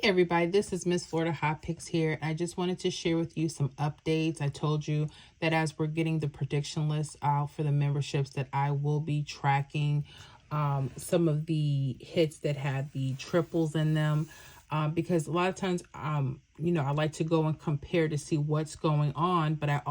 Everybody, this is Miss Florida Hot Picks here. I just wanted to share with you some updates. I told you that as we're getting the prediction list out for the memberships that I will be tracking some of the hits that had the triples in them because a lot of times I like to go and compare to see what's going on, but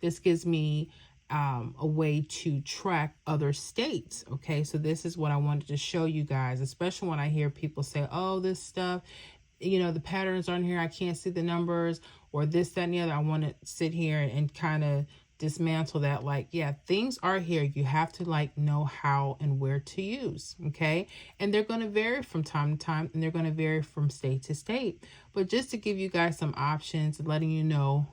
this gives me a way to track other states. Okay, so this is what I wanted to show you guys, especially when I hear people say, oh, this stuff, the patterns aren't here, I can't see the numbers, or this, that, and the other. I want to sit here and kind of dismantle that. Like, yeah, things are here. You have to know how and where to use. Okay, and they're going to vary from time to time, and they're going to vary from state to state. But just to give you guys some options, letting you know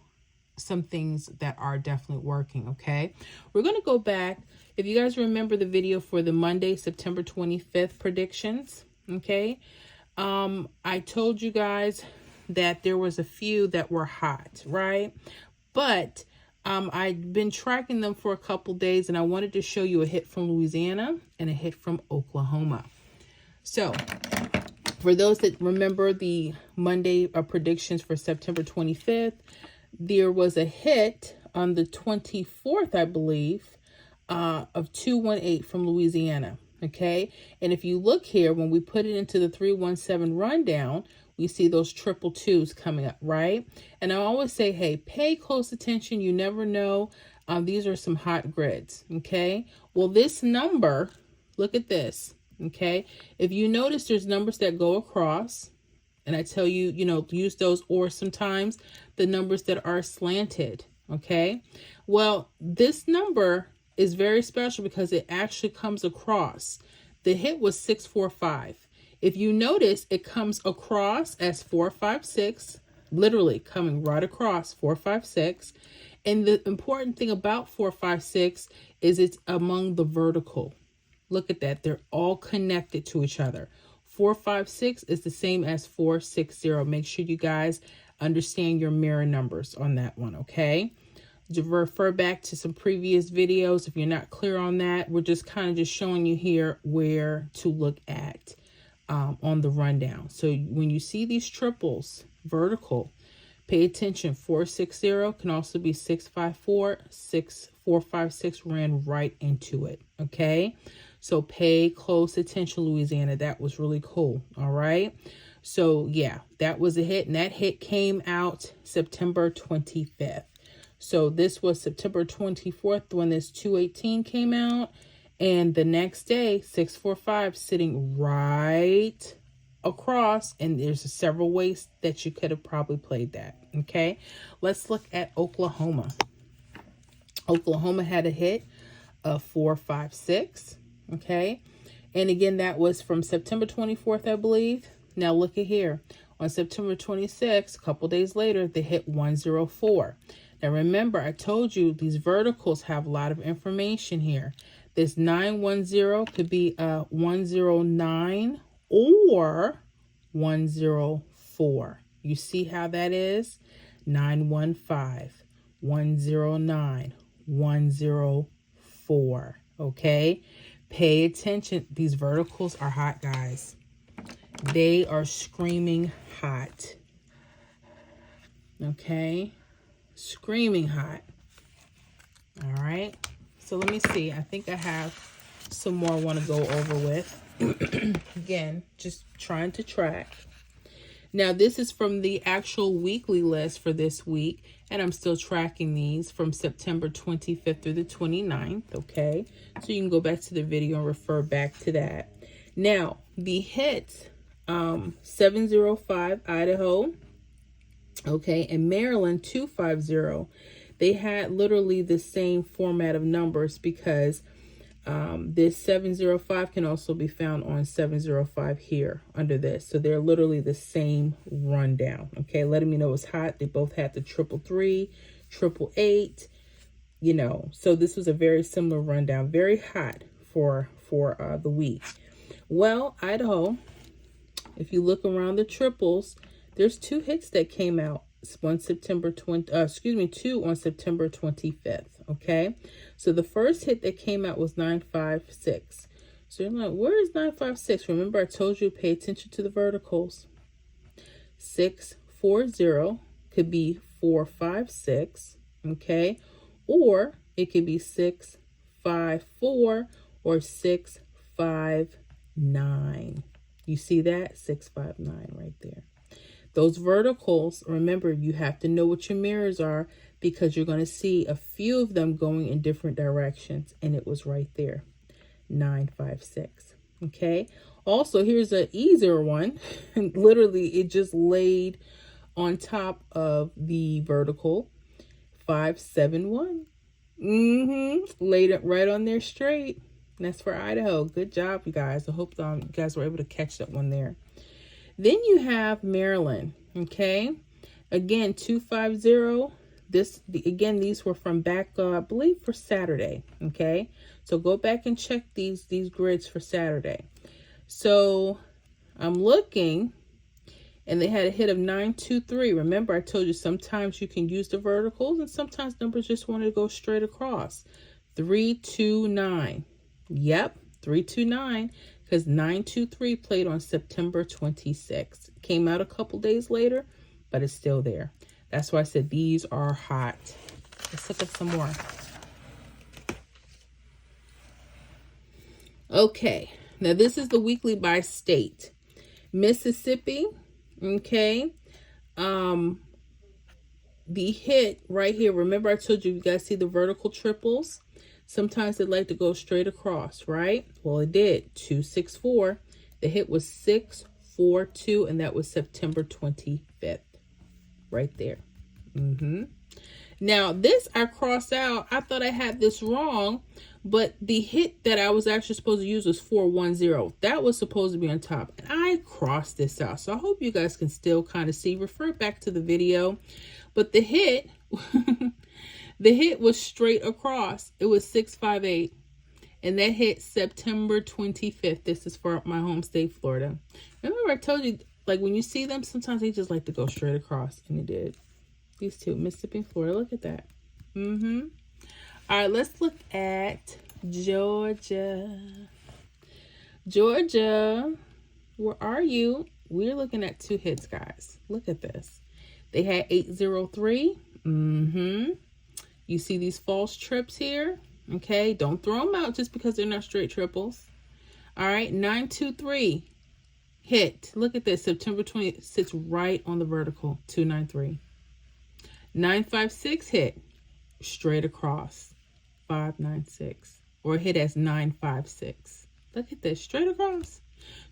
some things that are definitely working. Okay, we're going to go back. If you guys remember the video for the Monday, September 25th predictions, okay, I told you guys that there was a few that were hot, right? But I've been tracking them for a couple days, and I wanted to show you a hit from Louisiana and a hit from Oklahoma. So for those that remember the Monday predictions for September 25th, there was a hit on the 24th, I believe, of 218 from Louisiana. Okay. And if you look here, when we put it into the 317 rundown, we see those triple twos coming up, right? And I always say, hey, pay close attention. You never know. These are some hot grids. Okay. Well, this number, look at this. Okay. If you notice, there's numbers that go across. And I tell you, use those, or sometimes the numbers that are slanted. Okay. Well, this number is very special because it actually comes across. The hit was 645. If you notice, it comes across as 456, literally coming right across 456. And the important thing about 456 is it's among the vertical. Look at that. They're all connected to each other. 456 is the same as 460. Make sure you guys understand your mirror numbers on that one, okay? To refer back to some previous videos if you're not clear on that. We're just kind of just showing you here where to look at on the rundown. So when you see these triples vertical, pay attention. 460 can also be 654. 456 ran right into it, okay? So pay close attention, Louisiana. That was really cool. All right. So yeah, that was a hit. And that hit came out September 25th. So this was September 24th when this 218 came out. And the next day, 645 sitting right across. And there's several ways that you could have probably played that. Okay. Let's look at Oklahoma. Oklahoma had a hit of 456. Okay. And again, that was from September 24th, I believe. Now look at here. On September 26th, a couple days later, they hit 104. Now remember, I told you these verticals have a lot of information here. This 910 could be a 109 or 104. You see how that is? 915, 109, 104. Okay. Pay attention. These verticals are hot, guys. They are screaming hot. Okay. Screaming hot. All right. So let me see. I think I have some more I want to go over with. Again, just trying to track. Now, this is from the actual weekly list for this week, and I'm still tracking these from September 25th through the 29th, okay? So you can go back to the video and refer back to that. Now, the hits, 705 Idaho, okay, and Maryland 250, they had literally the same format of numbers because this 705 can also be found on 705 here under this. So they're literally the same rundown. Okay, letting me know it's hot. They both had the 333, 888, so this was a very similar rundown. Very hot for the week. Well, Idaho, if you look around the triples, there's two hits that came out. One September 20, two on September 25th. Okay, so the first hit that came out was 956. So you're like, where is 956? Remember, I told you pay attention to the verticals. 640, could be 456, okay? Or it could be 654 or 659. You see that? 659 right there. Those verticals, remember, you have to know what your mirrors are because you're going to see a few of them going in different directions. And it was right there, 956. Okay. Also, here's an easier one. Literally, it just laid on top of the vertical, 571. Laid it right on there straight. That's for Idaho. Good job, you guys. I hope you guys were able to catch that one there. Then you have Maryland. Okay. Again, 250. Again, these were from back, I believe, for Saturday. Okay. So go back and check these grids for Saturday. So I'm looking, and they had a hit of 923. Remember, I told you sometimes you can use the verticals and sometimes numbers just want to go straight across. 329. Yep, 329, because 923 played on September 26th. Came out a couple days later, but it's still there. That's why I said these are hot. Let's look at some more. Okay, now this is the weekly by state. Mississippi, okay. The hit right here, remember I told you guys see the vertical triples? Sometimes they like to go straight across, right? Well, it did. 264. The hit was 642, and that was September 25th. Right there. Now, this I crossed out. I thought I had this wrong, but the hit that I was actually supposed to use was 410. That was supposed to be on top. And I crossed this out. So I hope you guys can still kind of see. Refer back to the video. But the hit... the hit was straight across. It was 658. And that hit September 25th. This is for my home state, Florida. Remember I told you, like when you see them, sometimes they just like to go straight across. And it did. These two, Mississippi and Florida. Look at that. All right, let's look at Georgia. Georgia, where are you? We're looking at two hits, guys. Look at this. They had 803. You see these false trips here? Okay, don't throw them out just because they're not straight triples. All right, 923 hit. Look at this. September 20th sits right on the vertical. 293. 956 hit straight across. 596. Or hit as 956. Look at this. Straight across.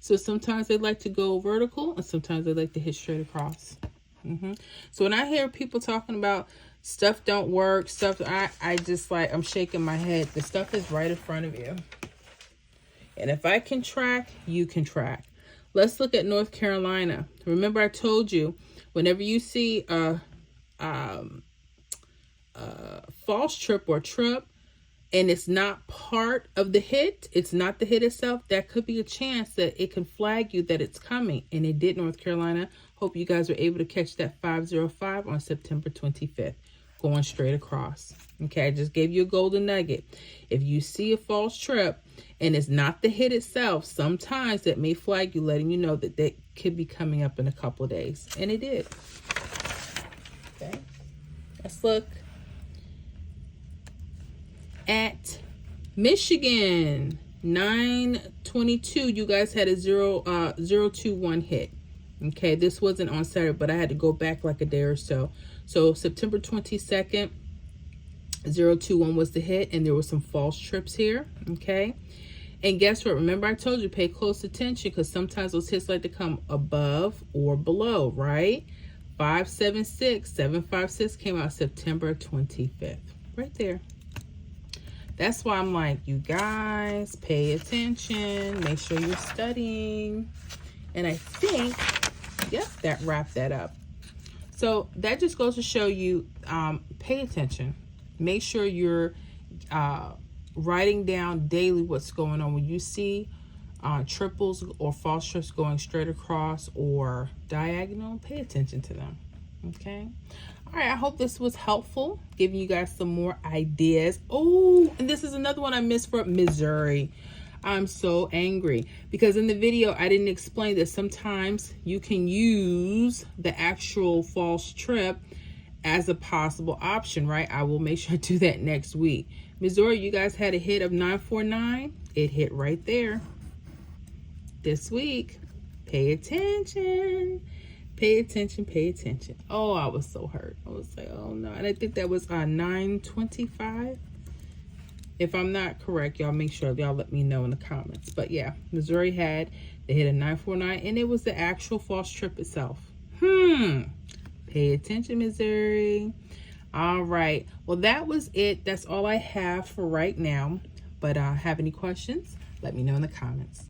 So sometimes they like to go vertical and sometimes they like to hit straight across. So when I hear people talking about stuff don't work, I just like, I'm shaking my head. The stuff is right in front of you. And if I can track, you can track. Let's look at North Carolina. Remember I told you, whenever you see a false trip or trip, and it's not part of the hit, it's not the hit itself, that could be a chance that it can flag you that it's coming. And it did, North Carolina. Hope you guys were able to catch that 505 on September 25th, going straight across. Okay, I just gave you a golden nugget. If you see a false trip and it's not the hit itself, sometimes that may flag you, letting you know that that could be coming up in a couple of days. And it did. Okay, let's look at Michigan. 922. You guys had a 021 hit. Okay, this wasn't on Saturday, but I had to go back like a day or so. So September 22nd, 021 was the hit, and there were some false trips here. Okay, and guess what? Remember I told you, pay close attention because sometimes those hits like to come above or below, right? 576, 756 came out September 25th. Right there. That's why I'm like, you guys, pay attention. Make sure you're studying. And I think, yep, that wrapped that up. So that just goes to show you, pay attention. Make sure you're writing down daily what's going on. When you see triples or false trips going straight across or diagonal, pay attention to them. Okay. All right, I hope this was helpful, giving you guys some more ideas. Oh, and this is another one I missed for Missouri. I'm so angry because in the video, I didn't explain that sometimes you can use the actual false trip as a possible option, right? I will make sure to do that next week. Missouri, you guys had a hit of 949. It hit right there this week. Pay attention. Pay attention, pay attention. Oh, I was so hurt. I was like, oh no. And I think that was 925. If I'm not correct, y'all make sure y'all let me know in the comments. But yeah, Missouri they hit a 949, and it was the actual false trip itself. Pay attention, Missouri. All right. Well, that was it. That's all I have for right now. But have any questions? Let me know in the comments.